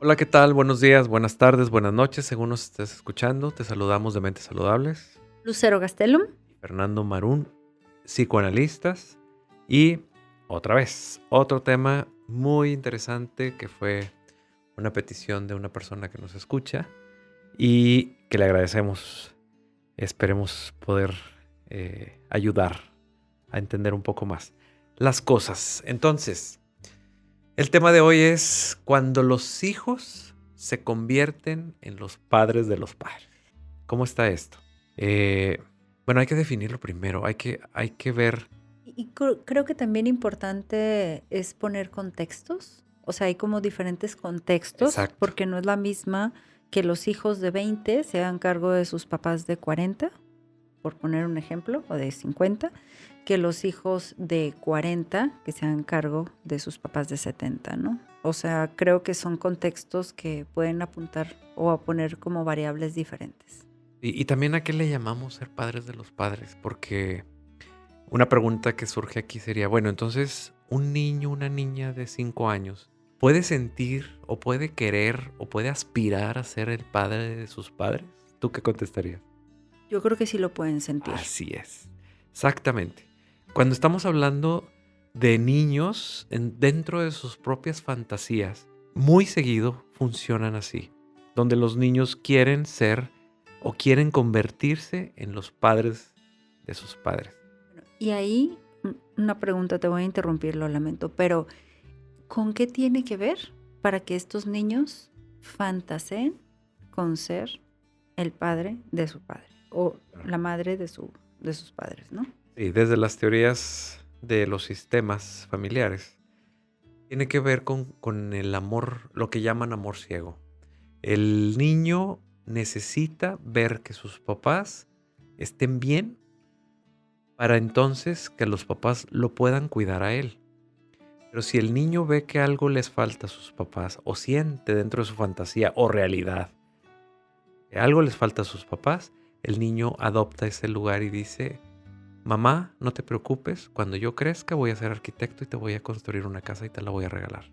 Hola, ¿qué tal? Buenos días, buenas tardes, buenas noches, según nos estés escuchando. Te saludamos de Mentes Saludables. Lucero Gastelum. Fernando Marún, psicoanalistas. Y otra vez, otro tema muy interesante que fue una petición de una persona que nos escucha y que le agradecemos. Esperemos poder ayudar a entender un poco más las cosas. Entonces, el tema de hoy es cuando los hijos se convierten en los padres de los padres. ¿Cómo está esto? Eh, bueno, hay que definirlo primero. Hay que ver. Creo que también importante es poner contextos. O sea, hay como diferentes contextos, Exacto. porque no es la misma que los hijos de 20 se hagan cargo de sus papás de 40, por poner un ejemplo, o de 50, que los hijos de 40 que se hagan cargo de sus papás de 70, ¿no? O sea, creo que son contextos que pueden apuntar o a poner como variables diferentes. Y también a qué le llamamos ser padres de los padres, porque una pregunta que surge aquí sería, bueno, entonces un niño, una niña de 5 años, ¿puede sentir o puede querer o puede aspirar a ser el padre de sus padres? ¿Tú qué contestarías? Yo creo que sí lo pueden sentir. Así es, exactamente. Cuando estamos hablando de niños dentro de sus propias fantasías, muy seguido funcionan así, donde los niños quieren ser o quieren convertirse en los padres de sus padres. Y ahí, una pregunta, te voy a interrumpir, lo lamento, pero ¿con qué tiene que ver para que estos niños fantaseen con ser el padre de su padre o Claro. la madre de sus padres, ¿no? Sí, desde las teorías de los sistemas familiares, tiene que ver con el amor, lo que llaman amor ciego. El niño necesita ver que sus papás estén bien para entonces que los papás lo puedan cuidar a él. Pero si el niño ve que algo les falta a sus papás o siente dentro de su fantasía o realidad que algo les falta a sus papás, el niño adopta ese lugar y dice, mamá, no te preocupes, cuando yo crezca voy a ser arquitecto y te voy a construir una casa y te la voy a regalar.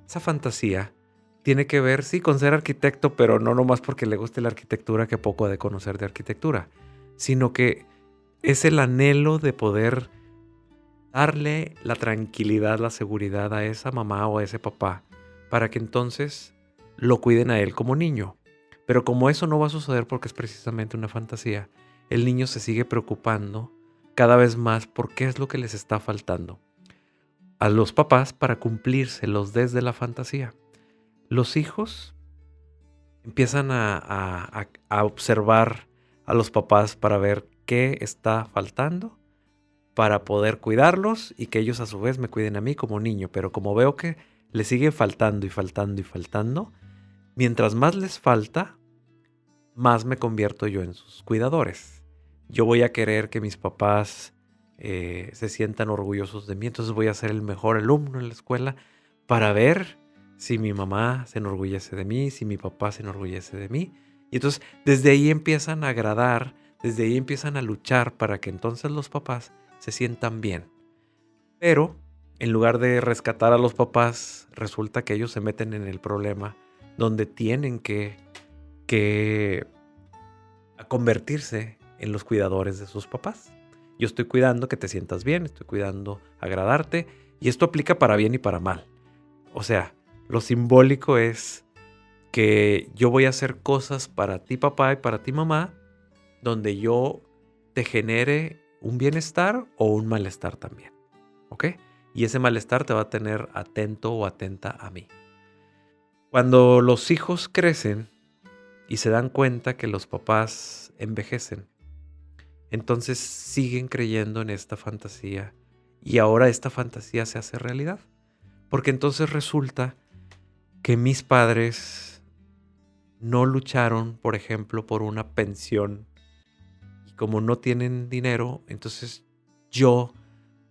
Esa fantasía tiene que ver, sí, con ser arquitecto, pero no nomás porque le guste la arquitectura, que poco ha de conocer de arquitectura, sino que es el anhelo de poder darle la tranquilidad, la seguridad a esa mamá o a ese papá, para que entonces lo cuiden a él como niño. Pero como eso no va a suceder porque es precisamente una fantasía, el niño se sigue preocupando cada vez más por qué es lo que les está faltando a los papás para cumplírselos desde la fantasía. Los hijos empiezan a observar a los papás para ver qué está faltando, para poder cuidarlos y que ellos a su vez me cuiden a mí como niño. Pero como veo que les sigue faltando y faltando y faltando, mientras más les falta, más me convierto yo en sus cuidadores. Yo voy a querer que mis papás se sientan orgullosos de mí, entonces voy a ser el mejor alumno en la escuela para ver si mi mamá se enorgullece de mí, si mi papá se enorgullece de mí. Y entonces desde ahí empiezan a agradar, desde ahí empiezan a luchar para que entonces los papás se sientan bien. Pero en lugar de rescatar a los papás, resulta que ellos se meten en el problema donde tienen que a convertirse en los cuidadores de sus papás. Yo estoy cuidando que te sientas bien, estoy cuidando agradarte, y esto aplica para bien y para mal. O sea, lo simbólico es que yo voy a hacer cosas para ti papá y para ti mamá, donde yo te genere un bienestar o un malestar también. ¿Ok? Y ese malestar te va a tener atento o atenta a mí. Cuando los hijos crecen y se dan cuenta que los papás envejecen, entonces siguen creyendo en esta fantasía y ahora esta fantasía se hace realidad. Porque entonces resulta que mis padres no lucharon, por ejemplo, por una pensión, y como no tienen dinero, entonces yo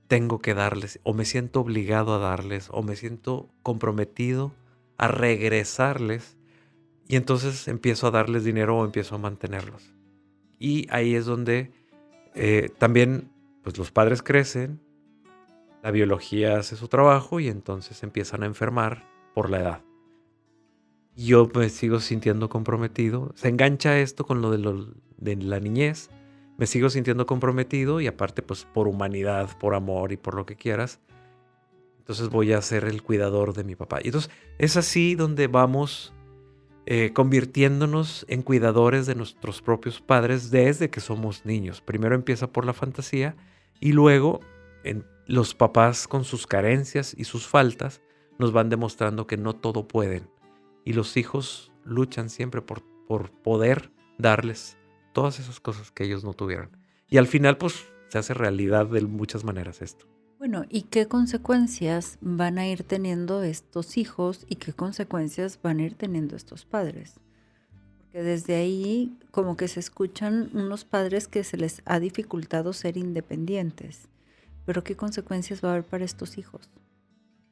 tengo que darles, o me siento obligado a darles, o me siento comprometido a regresarles, y entonces empiezo a darles dinero o empiezo a mantenerlos. Y ahí es donde también pues los padres crecen, la biología hace su trabajo y entonces empiezan a enfermar por la edad. y yo me sigo sintiendo comprometido. Se engancha esto con de la niñez. Me sigo sintiendo comprometido y aparte, pues por humanidad, por amor y por lo que quieras. Entonces voy a ser el cuidador de mi papá. Y entonces es así donde vamos convirtiéndonos en cuidadores de nuestros propios padres desde que somos niños. Primero empieza por la fantasía y luego los papás con sus carencias y sus faltas nos van demostrando que no todo pueden. Y los hijos luchan siempre por poder darles todas esas cosas que ellos no tuvieron. Y al final pues se hace realidad de muchas maneras esto. Bueno, ¿y qué consecuencias van a ir teniendo estos hijos y qué consecuencias van a ir teniendo estos padres? Porque desde ahí como que se escuchan unos padres que se les ha dificultado ser independientes. Pero ¿qué consecuencias va a haber para estos hijos?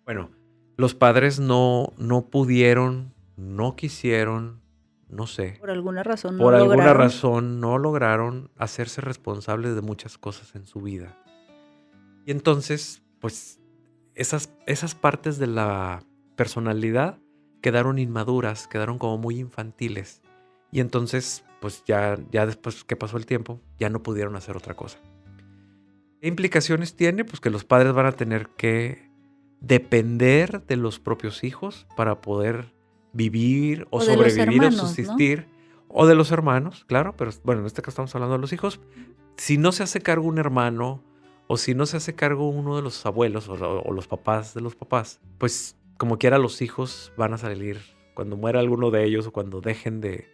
Bueno, los padres no pudieron, no quisieron, no sé. Por alguna razón no Por alguna lograron. razón no lograron hacerse responsables de muchas cosas en su vida. Y entonces, pues, esas partes de la personalidad quedaron inmaduras, quedaron como muy infantiles. Y entonces, pues ya después que pasó el tiempo, ya no pudieron hacer otra cosa. ¿Qué implicaciones tiene? Pues que los padres van a tener que depender de los propios hijos para poder vivir o O de los sobrevivir o hermanos, ¿no? subsistir. O de los hermanos, claro, pero bueno, en este caso estamos hablando de los hijos. Si no se hace cargo un hermano o si no se hace cargo uno de los abuelos o los papás de los papás, pues como quiera los hijos van a salir cuando muera alguno de ellos o cuando dejen de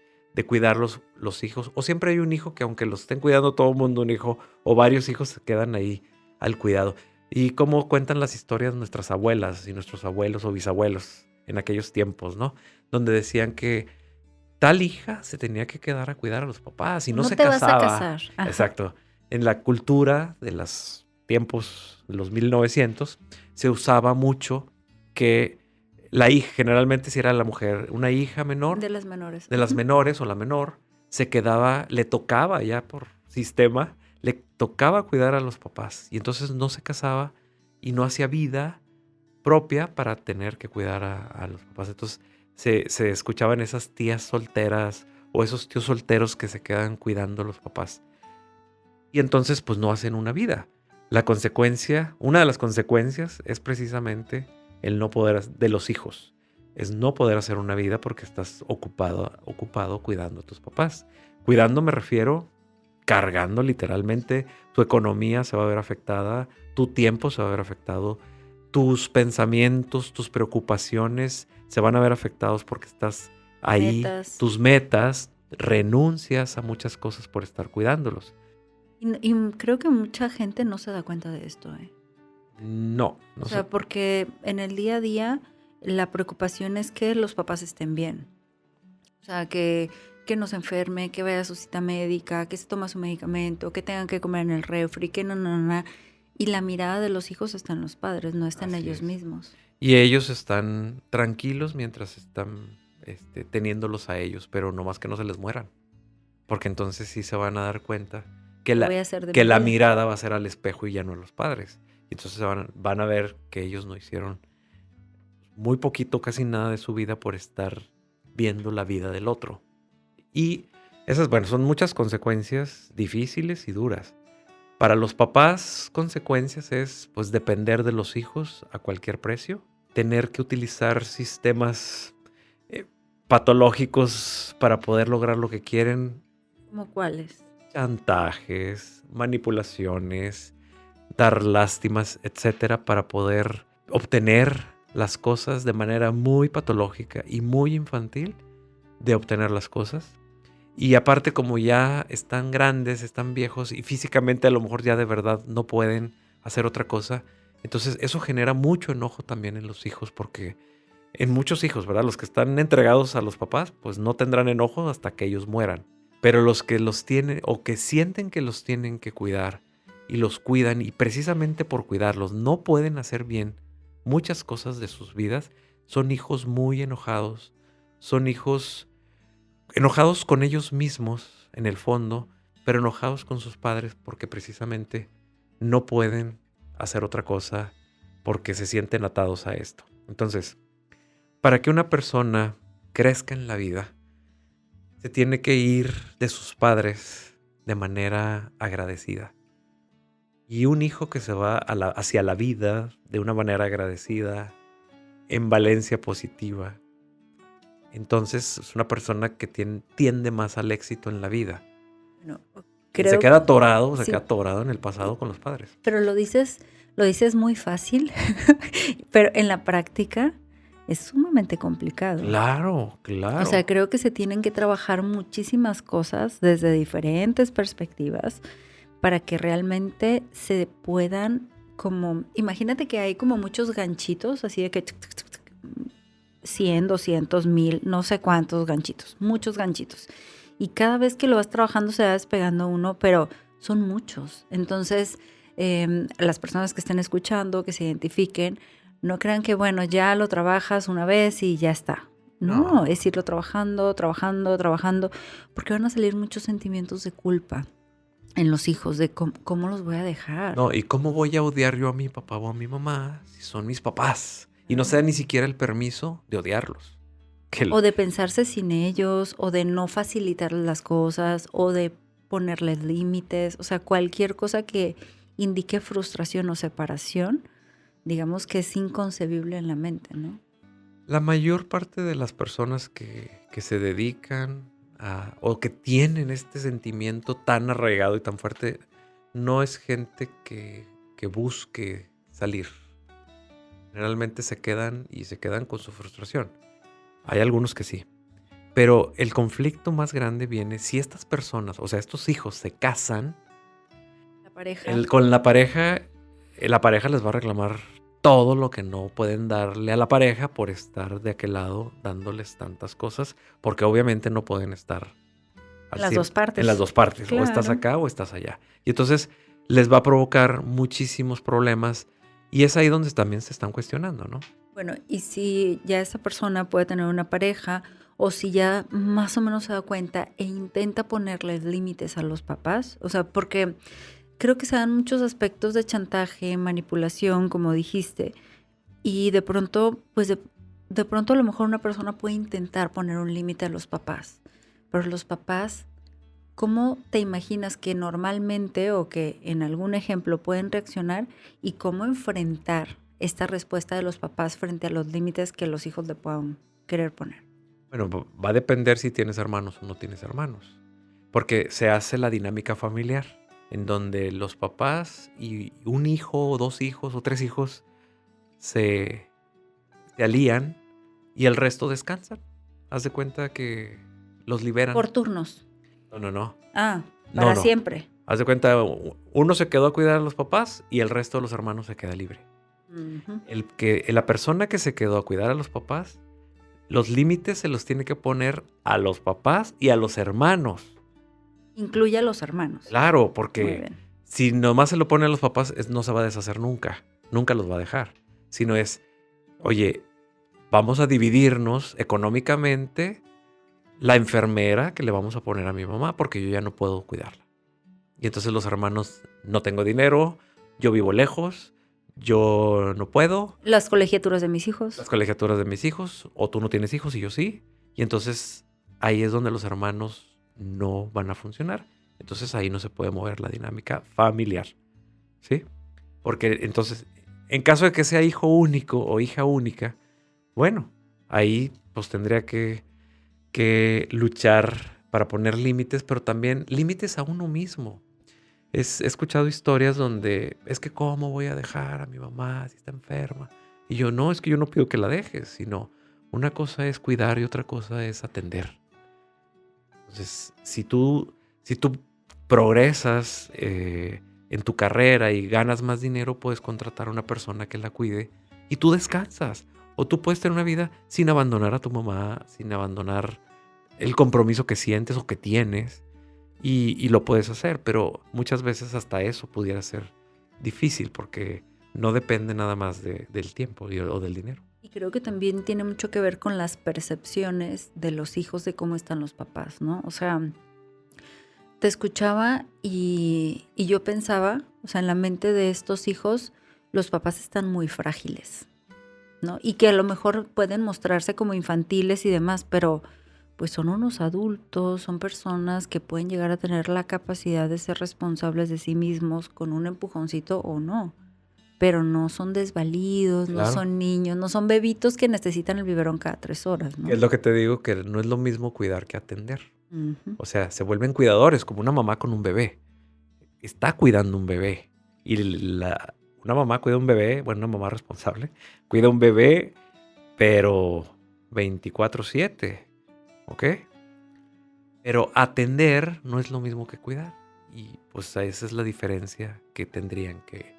cuidar los hijos. O siempre hay un hijo que aunque los estén cuidando todo el mundo, un hijo o varios hijos se quedan ahí al cuidado. Y cómo cuentan las historias nuestras abuelas y nuestros abuelos o bisabuelos en aquellos tiempos, ¿no? Donde decían que tal hija se tenía que quedar a cuidar a los papás y no se te vas a casaba. casar. Ajá. Exacto. En la cultura de los tiempos de los 1900 se usaba mucho que la hija, generalmente si era la mujer, una hija menor, De las menores. de las menores o la menor, se quedaba, le tocaba ya por sistema, le tocaba cuidar a los papás y entonces no se casaba y no hacía vida propia para tener que cuidar a los papás. Entonces se escuchaban esas tías solteras o esos tíos solteros que se quedan cuidando a los papás. Y entonces pues no hacen una vida. La consecuencia, una de las consecuencias es precisamente el no poder de los hijos. Es no poder hacer una vida porque estás ocupado cuidando a tus papás. Cuidando me refiero cargando literalmente. Tu economía se va a ver afectada, tu tiempo se va a ver afectado, tus pensamientos, tus preocupaciones se van a ver afectados porque estás ahí, Metas. tus metas, renuncias a muchas cosas por estar cuidándolos. Y creo que mucha gente no se da cuenta de esto, ¿eh? No, O sea, porque en el día a día la preocupación es que los papás estén bien. O sea, que no se enferme, que vaya a su cita médica, que se toma su medicamento, que tengan que comer en el refri, que no. Y la mirada de los hijos está en los padres, no está en ellos mismos. Y ellos están tranquilos mientras están teniéndolos a ellos, pero no más que no se les mueran. Porque entonces sí se van a dar cuenta que la mirada va a ser al espejo y ya no a los padres. Y entonces van a ver que ellos no hicieron muy poquito, casi nada de su vida por estar viendo la vida del otro. Y esas, bueno, son muchas consecuencias difíciles y duras. Para los papás, consecuencias es pues depender de los hijos a cualquier precio, tener que utilizar sistemas patológicos para poder lograr lo que quieren. ¿Cómo cuáles? Chantajes, manipulaciones, dar lástimas, etcétera, para poder obtener las cosas de manera muy patológica y muy infantil de obtener las cosas. Y aparte, como ya están grandes, están viejos y físicamente a lo mejor ya de verdad no pueden hacer otra cosa, entonces eso genera mucho enojo también en los hijos, porque en muchos hijos, ¿verdad? Los que están entregados a los papás, pues no tendrán enojo hasta que ellos mueran. Pero los que los tienen o que sienten que los tienen que cuidar y los cuidan y precisamente por cuidarlos no pueden hacer bien muchas cosas de sus vidas, son hijos muy enojados, son hijos enojados con ellos mismos en el fondo, pero enojados con sus padres porque precisamente no pueden hacer otra cosa porque se sienten atados a esto. Entonces, para que una persona crezca en la vida, se tiene que ir de sus padres de manera agradecida. Y un hijo que se va hacia la vida de una manera agradecida, en valencia positiva, entonces es una persona que tiende más al éxito en la vida. Bueno, Quien se creo queda atorado, se sí, queda atorado en el pasado con los padres. pero lo dices muy fácil, pero en la práctica es sumamente complicado. Claro, O sea, claro. creo que se tienen que trabajar muchísimas cosas desde diferentes perspectivas para que realmente se puedan como, imagínate que hay como muchos ganchitos, así de que 100, 200, 1000, no sé cuántos ganchitos, muchos ganchitos. Y cada vez que lo vas trabajando se va despegando uno, pero son muchos. Entonces, las personas que estén escuchando, que se identifiquen, no crean que, bueno, ya lo trabajas una vez y ya está. No, No. es irlo trabajando, trabajando, trabajando, porque van a salir muchos sentimientos de culpa en los hijos, de cómo los voy a dejar. No, ¿y cómo voy a odiar yo a mi papá o a mi mamá si son mis papás? Y no se da ni siquiera el permiso de odiarlos. O de pensarse sin ellos, o de no facilitarles las cosas, o de ponerles límites, o sea, cualquier cosa que indique frustración o separación, digamos que es inconcebible en la mente, ¿no? La mayor parte de las personas que se dedican o que tienen este sentimiento tan arraigado y tan fuerte, no es gente que busque salir. Generalmente se quedan con su frustración. Hay algunos que sí. Pero el conflicto más grande viene si estas personas, o sea, estos hijos se casan, La pareja. con la pareja les va a reclamar todo lo que no pueden darle a la pareja por estar de aquel lado dándoles tantas cosas, porque obviamente no pueden estar En las dos partes. en las dos partes, o estás Claro. acá o estás allá. Y entonces les va a provocar muchísimos problemas y es ahí donde también se están cuestionando, ¿no? Bueno, y si ya esa persona puede tener una pareja, o si ya más o menos se da cuenta e intenta ponerles límites a los papás, o sea, porque creo que se dan muchos aspectos de chantaje, manipulación, como dijiste, y de pronto, pues de pronto a lo mejor una persona puede intentar poner un límite a los papás, pero los papás, ¿cómo te imaginas que normalmente o que en algún ejemplo pueden reaccionar y cómo enfrentar esta respuesta de los papás frente a los límites que los hijos le puedan querer poner? Bueno, va a depender si tienes hermanos o no tienes hermanos, porque se hace la dinámica familiar, en donde los papás y un hijo o dos hijos o tres hijos se alían y el resto descansan. Haz de cuenta que los liberan. Por turnos. No. Ah, No, para no. siempre. Haz de cuenta, uno se quedó a cuidar a los papás y el resto de los hermanos se queda libre. Ujú. La persona que se quedó a cuidar a los papás, los límites se los tiene que poner a los papás y a los hermanos. Incluye a los hermanos. Claro, Muy porque bien. si nomás se lo pone a los papás, no se va a deshacer nunca. Nunca los va a dejar. Sino es, oye, vamos a dividirnos económicamente la enfermera que le vamos a poner a mi mamá porque yo ya no puedo cuidarla. Y entonces los hermanos, no tengo dinero, yo vivo lejos, yo no puedo, Las colegiaturas de mis hijos. las colegiaturas de mis hijos, o tú no tienes hijos y yo sí. Y entonces ahí es donde los hermanos no van a funcionar. Entonces ahí no se puede mover la dinámica familiar, ¿sí? Porque entonces, en caso de que sea hijo único o hija única, bueno, ahí pues tendría que luchar para poner límites, pero también límites a uno mismo. He escuchado historias donde es que cómo voy a dejar a mi mamá si está enferma. Y yo no, es que yo no pido que la dejes, sino una cosa es cuidar y otra cosa es atender. Entonces, si tú progresas en tu carrera y ganas más dinero, puedes contratar a una persona que la cuide y tú descansas. O tú puedes tener una vida sin abandonar a tu mamá, sin abandonar el compromiso que sientes o que tienes. Y lo puedes hacer, pero muchas veces hasta eso pudiera ser difícil porque no depende nada más del tiempo o del dinero. Y creo que también tiene mucho que ver con las percepciones de los hijos de cómo están los papás, ¿no? O sea, te escuchaba y yo pensaba, o sea, en la mente de estos hijos, los papás están muy frágiles, ¿no? Y que a lo mejor pueden mostrarse como infantiles y demás, pero pues son unos adultos, son personas que pueden llegar a tener la capacidad de ser responsables de sí mismos con un empujoncito o no. Pero no son desvalidos, no Claro. son niños, no son bebitos que necesitan el biberón cada 3 horas, ¿no? Es lo que te digo, que no es lo mismo cuidar que atender. Ujú. O sea, se vuelven cuidadores, como una mamá con un bebé. Está cuidando un bebé. Y una mamá cuida un bebé, bueno, una mamá responsable, cuida un bebé, pero 24/7, ¿ok? Pero atender no es lo mismo que cuidar. Y pues esa es la diferencia que tendrían que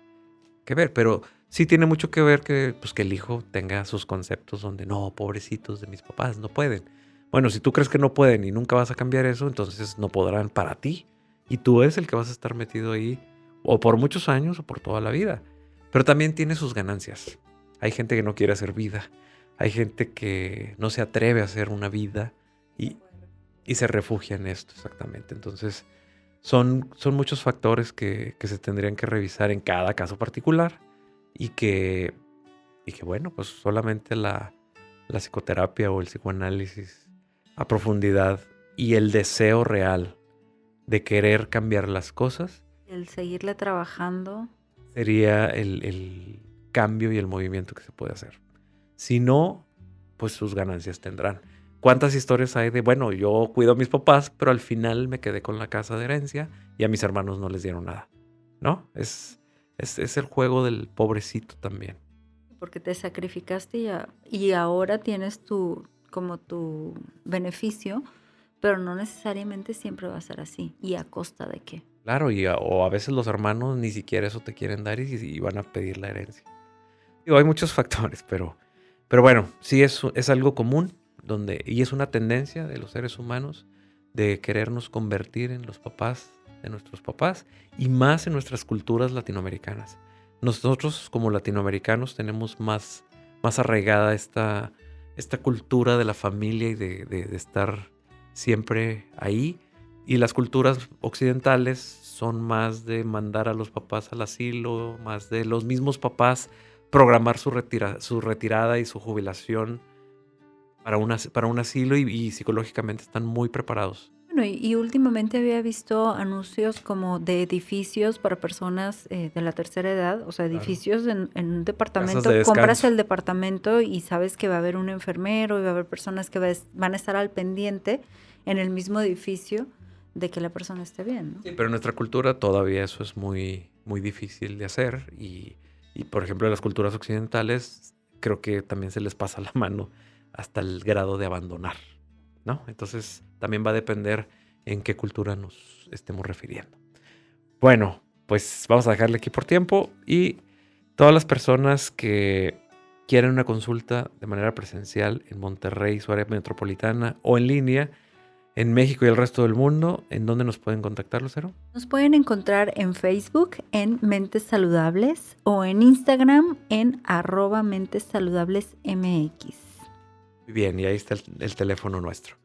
ver. Pero sí tiene mucho que ver que, pues, que el hijo tenga sus conceptos donde, no, pobrecitos de mis papás, no pueden. Bueno, si tú crees que no pueden y nunca vas a cambiar eso, entonces no podrán para ti. Y tú es el que vas a estar metido ahí o por muchos años o por toda la vida. Pero también tiene sus ganancias. Hay gente que no quiere hacer vida. Hay gente que no se atreve a hacer una vida y se refugia en esto, exactamente. Entonces, son muchos factores que se tendrían que revisar en cada caso particular y que bueno, pues solamente la psicoterapia o el psicoanálisis a profundidad y el deseo real de querer cambiar las cosas El seguirle trabajando. sería el cambio y el movimiento que se puede hacer. Si no, pues sus ganancias tendrán. ¿Cuántas historias hay de, bueno, yo cuido a mis papás, pero al final me quedé con la casa de herencia y a mis hermanos no les dieron nada? ¿No? Es el juego del pobrecito también. Porque te sacrificaste y ahora tienes como tu beneficio, pero no necesariamente siempre va a ser así. ¿Y a costa de qué? Claro, o a veces los hermanos ni siquiera eso te quieren dar y van a pedir la herencia. Digo, hay muchos factores, pero bueno, sí es algo común y es una tendencia de los seres humanos de querernos convertir en los papás de nuestros papás y más en nuestras culturas latinoamericanas. Nosotros como latinoamericanos tenemos más arraigada esta cultura de la familia y de estar siempre ahí. Y las culturas occidentales son más de mandar a los papás al asilo, más de los mismos papás programar su retirada y su jubilación para un asilo y psicológicamente están muy preparados. Bueno, y últimamente había visto anuncios como de edificios para personas de la tercera edad, o sea, Claro. edificios en un departamento, Casas de compras descanso. el departamento y sabes que va a haber un enfermero y va a haber personas que van a estar al pendiente en el mismo edificio de que la persona esté bien, ¿no? Sí, pero en nuestra cultura todavía eso es muy, muy difícil de hacer y por ejemplo, en las culturas occidentales creo que también se les pasa la mano hasta el grado de abandonar, ¿no? Entonces también va a depender en qué cultura nos estemos refiriendo. Bueno, pues vamos a dejarle aquí por tiempo y todas las personas que quieren una consulta de manera presencial en Monterrey, su área metropolitana o en línea, en México y el resto del mundo, ¿en dónde nos pueden contactar, Lucero? Nos pueden encontrar en Facebook en Mentes Saludables o en Instagram en @mentesaludablesmx. Muy bien, y ahí está el teléfono nuestro.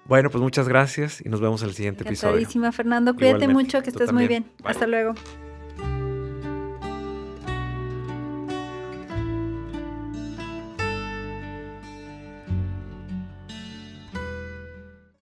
Bueno, pues muchas gracias y nos vemos en el siguiente episodio. Encantadísima, Fernando. Cuídate Igualmente. mucho, que Tú estés muy también. bien. Bye. Hasta luego.